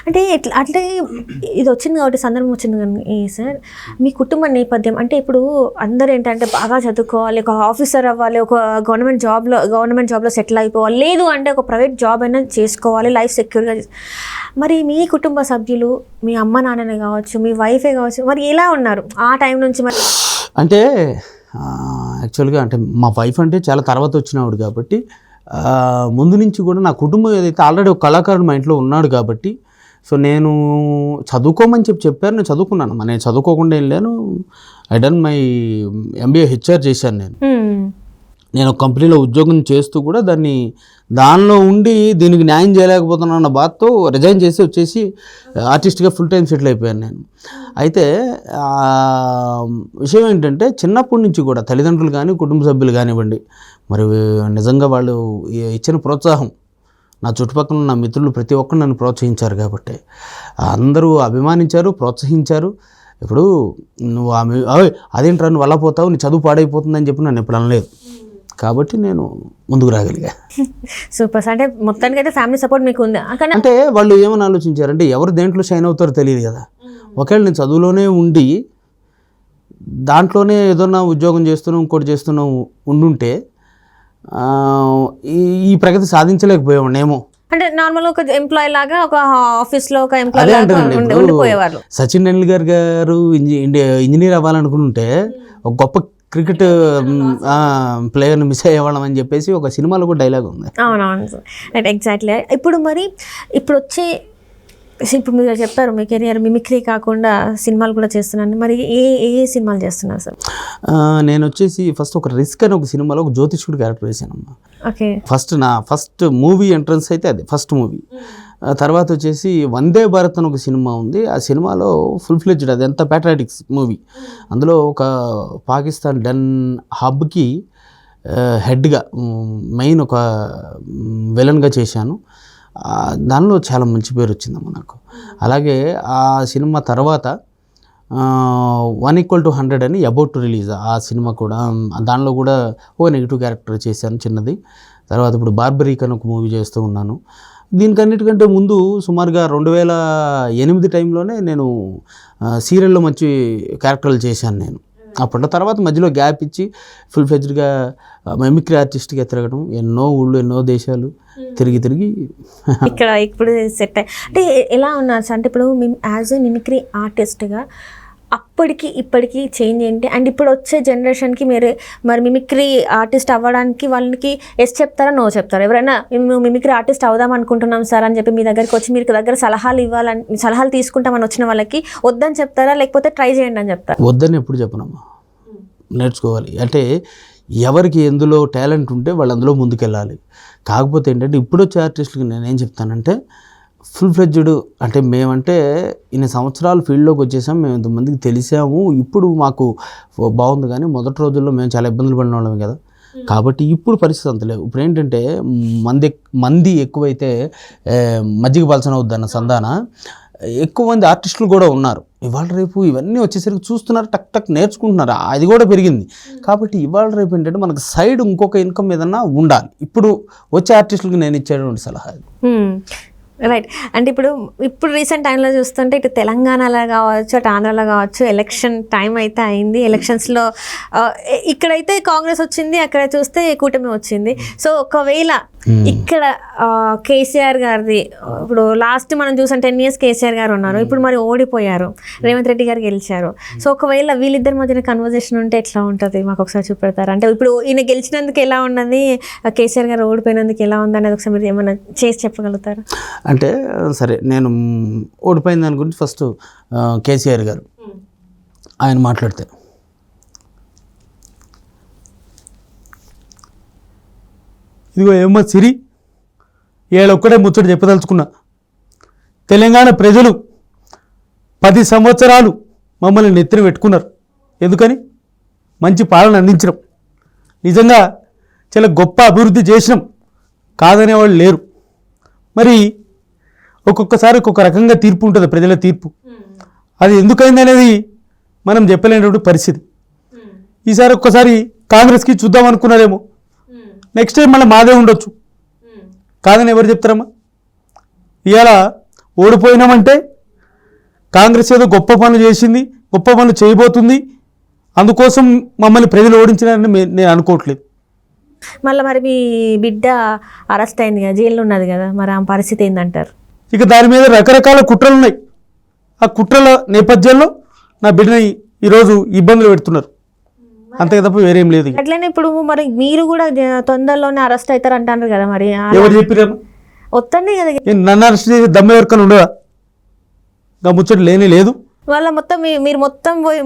అంటే అట్లా ఇది వచ్చింది కాబట్టి సందర్భం వచ్చింది కానీ సార్, మీ కుటుంబ నేపథ్యం అంటే ఇప్పుడు అందరూ ఏంటంటే బాగా చదువుకోవాలి, ఒక ఆఫీసర్ అవ్వాలి, ఒక గవర్నమెంట్ జాబ్లో సెటిల్ అయిపోవాలి, లేదు అంటే ఒక ప్రైవేట్ జాబ్ అయినా చేసుకోవాలి, లైఫ్ సెక్యూర్గా. మరి మీ కుటుంబ సభ్యులు, మీ అమ్మ నాన్ననే కావచ్చు, మీ వైఫే కావచ్చు, మరి ఎలా ఉన్నారు ఆ టైం నుంచి? మరి అంటే యాక్చువల్గా అంటే మా వైఫ్ అంటే చాలా తర్వాత వచ్చినవాడు కాబట్టి ముందు నుంచి కూడా నా కుటుంబం ఏదైతే ఆల్రెడీ ఒక కళాకారుడు మా ఇంట్లో ఉన్నాడు కాబట్టి, సో నేను చదువుకోమని చెప్పారు, నేను చదువుకున్నాను. నేను చదువుకోకుండా వెళ్ళాను. I done my MBA HR చేశాను. నేను ఒక కంపెనీలో ఉద్యోగం చేస్తూ కూడా దానిలో ఉండి దీనికి న్యాయం చేయలేకపోతున్నాను అన్న బాధతో రిజైన్ చేసి వచ్చేసి ఆర్టిస్ట్గా ఫుల్ టైం సెటిల్ అయిపోయాను నేను. అయితే విషయం ఏంటంటే చిన్నప్పటి నుంచి కూడా తల్లిదండ్రులు కానీ కుటుంబ సభ్యులు కానివ్వండి, మరి నిజంగా వాళ్ళు ఇచ్చిన ప్రోత్సాహం, నా చుట్టుపక్కల నా మిత్రులు ప్రతి ఒక్కరు నన్ను ప్రోత్సహించారు కాబట్టి అందరూ అభిమానించారు, ప్రోత్సహించారు. ఇప్పుడు నువ్వు అదేంట్రా నువ్వు అలా పోతావు, నీ చదువు పాడైపోతుందని చెప్పి నన్ను ఎప్పుడు అనలేదు కాబట్టి నేను ముందుకు రాగలిగా. సూపర్. అంటే మొత్తానికి అయితే ఫ్యామిలీ సపోర్ట్ మీకు ఉంది. అంటే వాళ్ళు ఏమని ఆలోచించారంటే ఎవరు దేంట్లో షైన్ అవుతారో తెలియదు కదా. ఒకవేళ నేను చదువులోనే ఉండి దాంట్లోనే ఏదన్నా ఉద్యోగం చేస్తున్నాం ఇంకోటి చేస్తున్నాం ఉండుంటే ఈ ప్రగతి సాధించలేకపోయామేమో. అంటే నార్మల్గా ఒక ఎంప్లాయీ లాగా ఒక ఆఫీస్లో ఒక ఎంప్లాయీ లాగా ఉండిపోయేవాళ్ళు. సచిన్ టెండూల్కర్ గారు ఇంజనీర్ అవ్వాలనుకుంటే ఒక గొప్ప క్రికెట్ ప్లేయర్ని మిస్ అయ్యేవాళ్ళం అని చెప్పేసి ఒక సినిమాలో కూడా డైలాగ్ ఉంది. అవునవును రైట్, ఎగ్జాక్ట్లీ. ఇప్పుడు మీరు చెప్పారు మీ కెరియర్ మిమిక్రీ కాకుండా సినిమాలు కూడా చేస్తున్నాను. మరి ఏ సినిమాలు చేస్తున్నారు సార్? నేను వచ్చేసి ఫస్ట్ ఒక రిస్క్ అని ఒక సినిమాలో ఒక జ్యోతిష్కుడు క్యారెక్టర్ వేసానమ్మా. ఓకే. నా ఫస్ట్ మూవీ ఎంట్రన్స్ అయితే అదే ఫస్ట్ మూవీ. తర్వాత వచ్చేసి వందే భారత్ అని ఒక సినిమా ఉంది. ఆ సినిమాలో ఫుల్ ఫ్లెడ్జ్డ్ అది ఎంత ప్యాట్రియాటిక్స్ మూవీ. అందులో ఒక పాకిస్తాన్ డన్ హబ్కి హెడ్గా మెయిన్ ఒక విలన్గా చేశాను. దానిలో చాలా మంచి పేరు వచ్చిందమ్మా నాకు. అలాగే ఆ సినిమా తర్వాత 1=100 అని అబౌట్ టు రిలీజ్ ఆ సినిమా కూడా, దానిలో కూడా ఓ నెగిటివ్ క్యారెక్టర్ చేశాను చిన్నది. తర్వాత ఇప్పుడు బార్బరీక్ అని ఒక మూవీ చేస్తూ ఉన్నాను. దీనికన్నిటికంటే ముందు సుమారుగా 2008 టైంలోనే నేను సీరియల్లో మంచి క్యారెక్టర్లు చేశాను నేను. అప్పట్లో తర్వాత మధ్యలో గ్యాప్ ఇచ్చి ఫుల్ ఫ్లెడ్జ్డ్గా మిమిక్రీ ఆర్టిస్ట్గా తిరగడం, ఎన్నో ఊళ్ళు ఎన్నో దేశాలు తిరిగి ఇక్కడ ఇప్పుడు సెట్ అంటే ఎలా ఉన్నారు సార్? అంటే ఇప్పుడు యాజ్ ఏ మిమిక్రీ ఆర్టిస్ట్గా అప్పటికి ఇప్పటికి చేంజ్ ఏంటి? అండ్ ఇప్పుడు వచ్చే జనరేషన్కి మీరు మరి మిమిక్రీ ఆర్టిస్ట్ అవ్వడానికి వాళ్ళకి ఎస్ చెప్తారా, నో చెప్తారా? ఎవరైనా మేము మిమిక్రీ ఆర్టిస్ట్ అవుదాం అనుకుంటున్నాం సార్ అని చెప్పి మీ దగ్గరికి వచ్చి మీరు దగ్గర సలహాలు తీసుకుంటామని వచ్చిన వాళ్ళకి వద్దని చెప్తారా, లేకపోతే ట్రై చేయండి అని చెప్తారా? వద్దని ఎప్పుడు చెప్పనమ్మా. నేర్చుకోవాలి అంటే ఎవరికి ఎందులో టాలెంట్ ఉంటే వాళ్ళు అందులో ముందుకెళ్ళాలి. కాకపోతే ఏంటంటే ఇప్పుడు వచ్చే ఆర్టిస్టులకి నేనేం చెప్తానంటే ఫుల్ ఫ్లెడ్జ్డ్ అంటే మేమంటే ఇన్ని సంవత్సరాలు ఫీల్డ్లోకి వచ్చేసాం, మేము ఇంతమందికి తెలిసాము, ఇప్పుడు మాకు బాగుంది. కానీ మొదటి రోజుల్లో మేము చాలా ఇబ్బందులు పడిన వాళ్ళమే కదా. కాబట్టి ఇప్పుడు పరిస్థితి అంత లేవు. ఇప్పుడు ఏంటంటే మంది ఎక్కువైతే మజ్జిగ పలచన అవుద్దన్న సంధాన ఎక్కువ మంది ఆర్టిస్టులు కూడా ఉన్నారు. ఇవాళ రేపు ఇవన్నీ వచ్చేసరికి చూస్తున్నారు, టక్ టక్ నేర్చుకుంటున్నారు, అది కూడా పెరిగింది. కాబట్టి ఇవాళ రేపు ఏంటంటే మనకు సైడ్ ఇంకొక ఇన్కమ్ ఏదన్నా ఉండాలి. ఇప్పుడు వచ్చే ఆర్టిస్టులకు నేను ఇచ్చేటువంటి సలహా. రైట్. అంటే ఇప్పుడు రీసెంట్ టైంలో చూస్తుంటే ఇటు తెలంగాణలో కావచ్చు, అటు ఆంధ్రాలో కావచ్చు, ఎలక్షన్ టైం అయితే అయింది. ఎలక్షన్స్లో ఇక్కడైతే కాంగ్రెస్ వచ్చింది, అక్కడ చూస్తే కూటమి వచ్చింది. సో ఒకవేళ ఇక్కడ కేసీఆర్ గారిది ఇప్పుడు లాస్ట్ మనం చూసాం 10 years కేసీఆర్ గారు ఉన్నారు, ఇప్పుడు మరి ఓడిపోయారు, రేవంత్ రెడ్డి గారు గెలిచారు. సో ఒకవేళ వీళ్ళిద్దరి మధ్యన కన్వర్జేషన్ ఉంటే ఎట్లా ఉంటుంది మాకు ఒకసారి చూపెడతారు? అంటే ఇప్పుడు ఈయన గెలిచినందుకు ఎలా ఉన్నది, కేసీఆర్ గారు ఓడిపోయినందుకు ఎలా ఉంది అనేది ఒకసారి మీరు ఏమైనా చేసి చెప్పగలుగుతారు? అంటే సరే, నేను ఓడిపోయిన దాని గురించి ఫస్ట్ కేసీఆర్ గారు ఆయన మాట్లాడితే, ఇదిగో ఏమో సిరి ఏళ్ళొక్కడే ముచ్చట చెప్పదలుచుకున్నా. తెలంగాణ ప్రజలు 10 సంవత్సరాలు మమ్మల్ని నెత్తిన పెట్టుకున్నారు. ఎందుకని? మంచి పాలన అందించడం, నిజంగా చాలా గొప్ప అభివృద్ధి చేసినాం, కాదనేవాళ్ళు లేరు. మరి ఒక్కొక్కసారి ఒక్కొక్క రకంగా తీర్పు ఉంటుంది, ప్రజల తీర్పు. అది ఎందుకైంది అనేది మనం చెప్పలేనటువంటి పరిస్థితి. ఈసారి ఒక్కసారి కాంగ్రెస్కి చూద్దాం అనుకున్నారేమో, నెక్స్ట్ టైం మళ్ళీ మాదే ఉండొచ్చు, కాదని ఎవరు చెప్తారమ్మా? ఇవాళ ఓడిపోయినామంటే కాంగ్రెస్ ఏదో గొప్ప పనులు చేసింది, గొప్ప పనులు చేయబోతుంది, అందుకోసం మమ్మల్ని ప్రజలు ఓడించారని నేను అనుకోవట్లేదు. మళ్ళీ మరి మీ బిడ్డ అరెస్ట్ అయింది కదా, జైల్లో ఉన్నది కదా, మరి ఆ పరిస్థితి ఏందంటారు? ఇక దాని మీద రకరకాల కుట్రలు ఉన్నాయి. ఆ కుట్రల నేపథ్యంలో నా బిడ్డని ఈరోజు ఇబ్బందులు పెడుతున్నారు, అంతే తప్ప వేరేం లేదు. అట్లనే ఇప్పుడు మరి మీరు కూడా తొందరలోనే అరెస్ట్ అవుతారు అంటారు కదా, మరి ఎవరు చెప్పినారు? వస్తుంది కదా. నన్ను అరెస్ట్ చేసి దమ్మ ఎవరికైనా ఉండదా? ఇంకా ముచ్చట లేనే లేదు. వాళ్ళ మొత్తం మీరు మొత్తం పోయి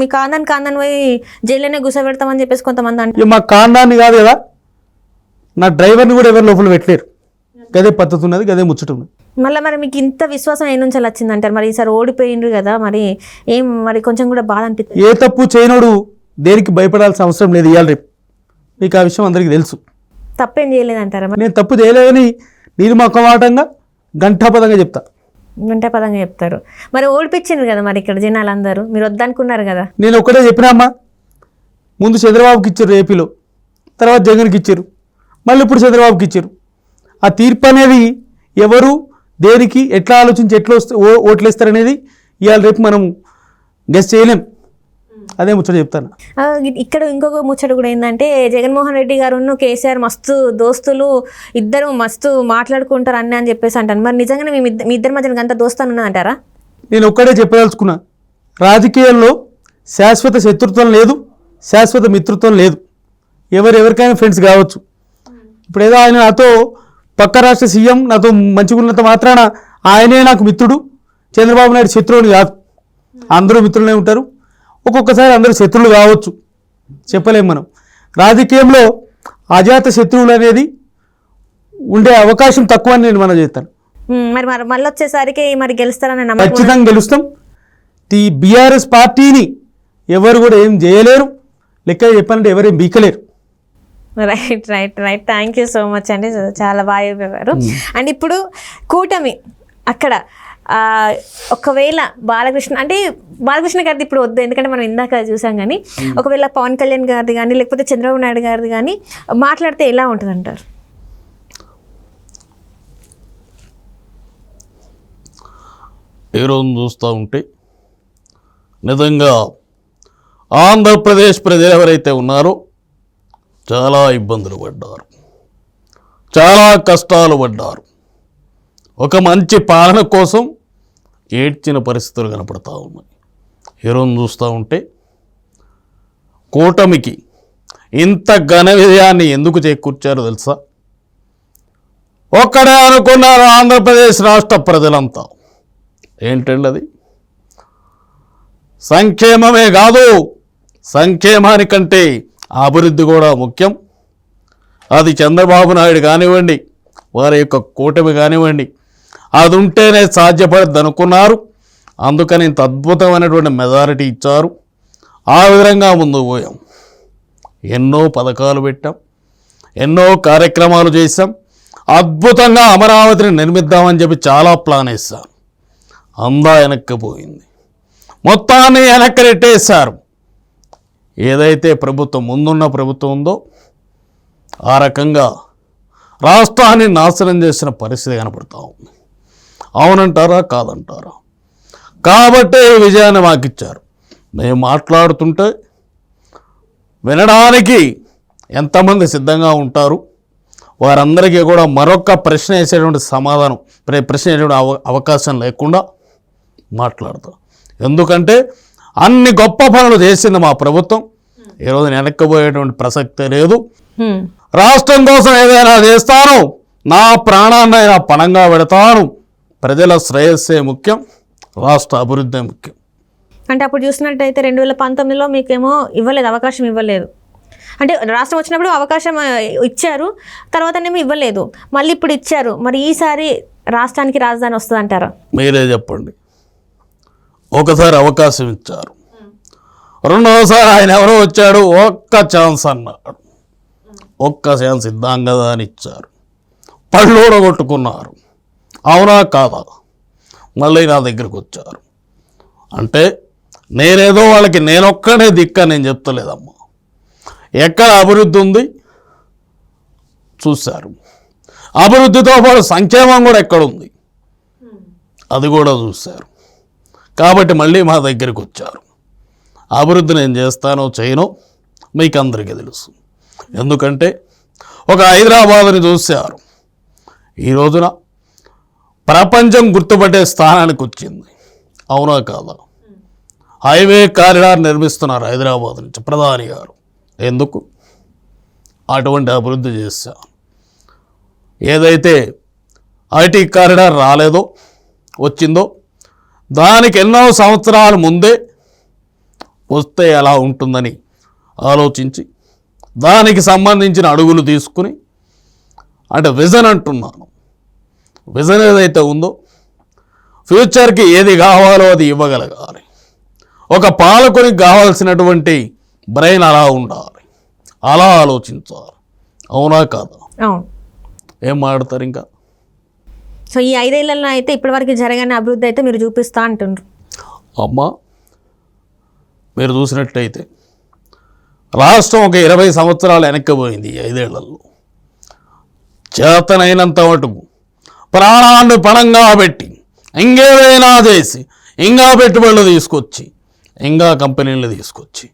మీ కాందాన్ని పోయి జైల్లోనే గుసపెడతామని చెప్పేసి కొంతమంది అంటారు. మా కాందాన్ని కాదు కదా, నా డ్రైవర్ని కూడా ఎవరు లోపల పెట్టలేరు. గదే పద్ధతి ఉన్నది, గదే ముచ్చట ఉన్నది. మళ్ళీ మరి మీకు ఇంత విశ్వాసం ఏ నుంచి వచ్చింది అంటారు? మరి ఈసారి ఓడిపోయిండ్రు కదా, మరి ఏం మరి కొంచెం కూడా బాధ అనిపిస్తుంది? ఏ తప్పు చేయనోడు దేనికి భయపడాల్సిన అవసరం లేదు. ఇవాళ రేపు మీకు ఆ విషయం అందరికీ తెలుసు. తప్పేం చేయలేదంటారా? నేను తప్పు చేయలేదని నిర్మకమాటంగా ఘంటాపదంగా చెప్తా. గంట పదంగా చెప్తారు. మరి ఓడిపించిండ్రు కదా మరి ఇక్కడ జనాలందరూ, మీరు వద్దనుకున్నారు కదా. నేను ఒక్కటే చెప్పినామ్మా, ముందు చంద్రబాబుకి ఇచ్చారు ఏపీలో, తర్వాత జగన్కి ఇచ్చారు, మళ్ళీ ఇప్పుడు చంద్రబాబుకి ఇచ్చారు. ఆ తీర్పు అనేది ఎవరు దేనికి ఎట్లా ఆలోచించి ఎట్లా ఓట్లేస్తారనేది ఇవాళ రేపు మనం గెస్ చేయలేం. అదే ముచ్చట చెప్తాను. ఇక్కడ ఇంకొక ముచ్చట కూడా ఏంటంటే, జగన్మోహన్ రెడ్డి గారు కేసీఆర్ మస్తు దోస్తులు, ఇద్దరు మస్తు మాట్లాడుకుంటారు అని చెప్పేసి అంటాను. మరి నిజంగానే మీ ఇద్దరి మధ్యన అంత దోస్తాను ఉన్నదంటారా? నేను ఒక్కడే చెప్పదలుచుకున్నా, రాజకీయాల్లో శాశ్వత శత్రుత్వం లేదు, శాశ్వత మిత్రత్వం లేదు. ఎవరికైనా ఫ్రెండ్స్ కావచ్చు. ఇప్పుడు ఏదో ఆయన నాతో పక్క రాష్ట్ర సీఎం, నాతో మంచిగా ఉన్నంత మాత్రాన ఆయనే నాకు మిత్రుడు, చంద్రబాబు నాయుడు శత్రువుని కాదు. అందరూ మిత్రులనే ఉంటారు, ఒక్కొక్కసారి అందరూ శత్రువులు కావచ్చు, చెప్పలేము మనం. రాజకీయంలో అజాత శత్రువులు అనేది ఉండే అవకాశం తక్కువ అని నేను మనం చేస్తాను. మరి మళ్ళీ వచ్చేసరికి మరి గెలుస్తారని ఖచ్చితంగా గెలుస్తాం. ఈ బీఆర్ఎస్ పార్టీని ఎవరు కూడా ఏం చేయలేరు, లెక్క చెప్పాలంటే ఎవరేం బీకలేరు. Right right right thank you so much అండి, చాలా బాగా చెప్పారు. అండ్ ఇప్పుడు కూటమి అక్కడ ఒకవేళ బాలకృష్ణ గారిది ఇప్పుడు వద్దు, ఎందుకంటే మనం ఇందాక చూసాం, కానీ ఒకవేళ పవన్ కళ్యాణ్ గారిది కానీ లేకపోతే చంద్రబాబు నాయుడు గారిది కానీ మాట్లాడితే ఎలా ఉంటుంది అంటారు? ఈరోజు చూస్తూ ఉంటే నిజంగా ఆంధ్రప్రదేశ్ ప్రజలు ఎవరైతే ఉన్నారో చాలా ఇబ్బందులు పడ్డారు, చాలా కష్టాలు పడ్డారు. ఒక మంచి పాలన కోసం ఏడ్చిన పరిస్థితులు కనపడతా ఉన్నాయి. ఈరోజు చూస్తూ ఉంటే కూటమికి ఇంత ఘన విజయాన్ని ఎందుకు చేకూర్చారో తెలుసా? ఒక్కడే అనుకున్నారు ఆంధ్రప్రదేశ్ రాష్ట్ర ప్రజలంతా. ఏంటండి అది? సంక్షేమమే కాదు, సంక్షేమానికంటే అభివృద్ధి కూడా ముఖ్యం. అది చంద్రబాబు నాయుడు కానివ్వండి, వారి యొక్క కూటమి కానివ్వండి, అది ఉంటేనే సాధ్యపడద్దు అనుకున్నారు. అందుకని ఇంత అద్భుతమైనటువంటి మెజారిటీ ఇచ్చారు. ఆ విధంగా ముందుకు పోయాం. ఎన్నో పథకాలు పెట్టాం, ఎన్నో కార్యక్రమాలు చేశాం. అద్భుతంగా అమరావతిని నిర్మిద్దామని చెప్పి చాలా ప్లాన్ వేశారు. అందా వెనక్కిపోయింది, మొత్తాన్ని వెనక్కి నెట్టేశారు. ఏదైతే ప్రభుత్వం ముందున్న ప్రభుత్వం ఉందో ఆ రకంగా రాష్ట్రాన్ని నాశనం చేసిన పరిస్థితి కనపడతా ఉంది. అవునంటారా కాదంటారా? కాబట్టే ఈ విజయాన్ని మాకు ఇచ్చారు. మేము మాట్లాడుతుంటే వినడానికి ఎంతమంది సిద్ధంగా ఉంటారు, వారందరికీ కూడా మరొక ప్రశ్న వేసేటువంటి సమాధానం ప్రశ్న వేసేటువంటి అవకాశం లేకుండా మాట్లాడతాం. ఎందుకంటే అన్ని గొప్ప పనులు చేసింది మా ప్రభుత్వం. ఈరోజు వెనక్కిపోయేటువంటి ప్రసక్తే లేదు. రాష్ట్రం కోసం ఏదైనా చేస్తాను, నా ప్రాణాన్నైనా పణంగా పెడతాను. ప్రజల శ్రేయస్సే ముఖ్యం, రాష్ట్ర అభివృద్ధి ముఖ్యం. అంటే అప్పుడు చూసినట్టయితే 2019లో మీకేమో అవకాశం ఇవ్వలేదు. అంటే రాష్ట్రం వచ్చినప్పుడు అవకాశం ఇచ్చారు, తర్వాతనేమో ఇవ్వలేదు, మళ్ళీ ఇప్పుడు ఇచ్చారు. మరి ఈసారి రాష్ట్రానికి రాజధాని వస్తుంది అంటారా? మీరే చెప్పండి. ఒకసారి అవకాశం ఇచ్చారు, రెండవసారి ఆయన ఎవరో వచ్చాడు, ఒక్క ఛాన్స్ అన్నాడు. ఒక్క ఛాన్స్ ఇద్దాం కదా అని ఇచ్చారు. పళ్ళోడ కొట్టుకున్నారు. అవునా కాదా? మళ్ళీ నా దగ్గరికి వచ్చారు. అంటే నేనేదో వాళ్ళకి నేనొక్కడే దిక్క నేను చెప్తలేదమ్మా. ఎక్కడ అభివృద్ధి ఉంది చూశారు. అభివృద్ధితో పాటు సంక్షేమం కూడా ఎక్కడుంది అది కూడా చూశారు. కాబట్టి మళ్ళీ మా దగ్గరికి వచ్చారు. అభివృద్ధి నేను చేస్తానో చేయనో మీకు అందరికీ తెలుసు. ఎందుకంటే ఒక హైదరాబాదుని చూశారు, ఈ రోజున ప్రపంచం గుర్తుపట్టే స్థానానికి వచ్చింది. అవునా కాదా? హైవే కారిడార్ నిర్మిస్తున్నారు హైదరాబాద్ నుంచి ప్రధాని గారు. ఎందుకు? అటువంటి అభివృద్ధి చేశాను. ఏదైతే ఐటీ కారిడార్ రాలేదో వచ్చిందో దానికి ఎన్నో సంవత్సరాల ముందే వస్తే ఎలా ఉంటుందని ఆలోచించి దానికి సంబంధించిన అడుగులు తీసుకుని, అంటే విజన్ అంటున్నాను, విజన్ ఏదైతే ఉందో ఫ్యూచర్కి ఏది కావాలో అది ఇవ్వగలగాలి. ఒక పాలకునికి కావాల్సినటువంటి బ్రెయిన్ అలా ఉండాలి, అలా ఆలోచించాలి. అవునా కాదా? అవును. ఏం మాట్లాడతారు ఇంకా? సో ఈ 5 ఏళ్లలో అయితే ఇప్పటివరకు జరగని అభివృద్ధి అయితే మీరు చూపిస్తా అంటుండ్రు. అమ్మ, మీరు చూసినట్టయితే రాష్ట్రం ఒక 20 సంవత్సరాలు వెనక్కిపోయింది. 5 ఏళ్లలో చేతనైనంత మటుకు ప్రాణాన్ని పణంగా పెట్టి ఇంకేదైనా చేసి ఇంకా పెట్టుబడులు తీసుకొచ్చి ఇంకా కంపెనీలు తీసుకొచ్చి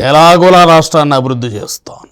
ఎలాగోలా రాష్ట్రాన్ని అభివృద్ధి చేస్తాను.